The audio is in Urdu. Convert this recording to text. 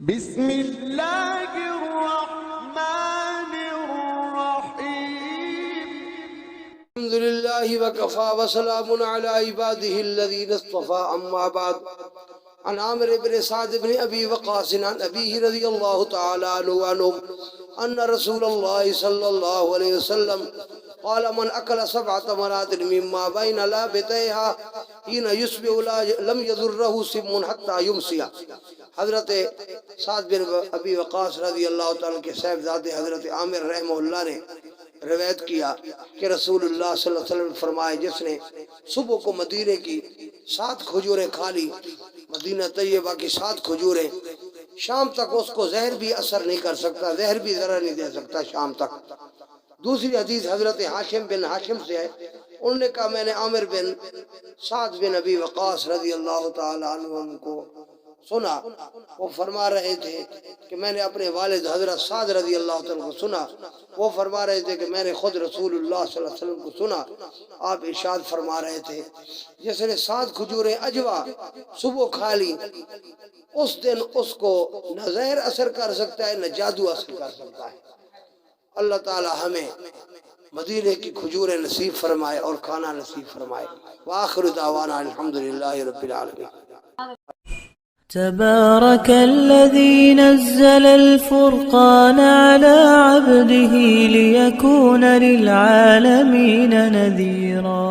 بسم اللہ الرحمن الرحیم الحمد للہ وکفا وسلام علی عباده الذین اصطفى اما بعد عن عامر بن سعد بن ابی وقاص عن ابیہ رضی اللہ تعالی عنہ ان رسول اللہ صلی اللہ علیہ وسلم قال من اکل 7 تمرات مما بین لابتیها حین یصبح لم یضرہ سم حتی یمسی۔ حضرت سعد بن ابی وقاص رضی اللہ تعالیٰ کے صاحبزادے حضرت عامر رحمہ اللہ نے روایت کیا کہ رسول اللہ صلی اللہ علیہ وسلم فرمائے جس نے صبح کو مدینے کی 7 کھجوریں کھا لی، مدینہ طیبہ کی 7 کھجوریں، شام تک اس کو زہر بھی اثر نہیں کر سکتا، زہر بھی ضرر نہیں دے سکتا شام تک۔ دوسری حدیث حضرت حاشم بن حاشم سے ہے، انہوں نے کہا میں نے عامر بن سعد بن ابی وقاص رضی اللہ تعالیٰ عنہ کو سنا، وہ فرما رہے تھے کہ میں نے اپنے والد حضرت سعد رضی اللہ تعالیٰ کو سنا، وہ فرما رہے تھے کہ میں نے خود رسول اللہ صلی اللہ علیہ وسلم کو سنا، آپ ارشاد فرما رہے تھے جس نے 7 کھجوریں اجوا صبح کھا لی اس دن اس کو نہ زہر اثر کر سکتا ہے نہ جادو اثر کر سکتا ہے۔ اللہ تعالی ہمیں مدینے کی کھجوریں نصیب فرمائے اور کھانا نصیب فرمائے۔ وآخر دعوانا الحمدللہ رب العالمین۔ تبارك الذي نزل الفرقان على عبده ليكون للعالمين نذيرا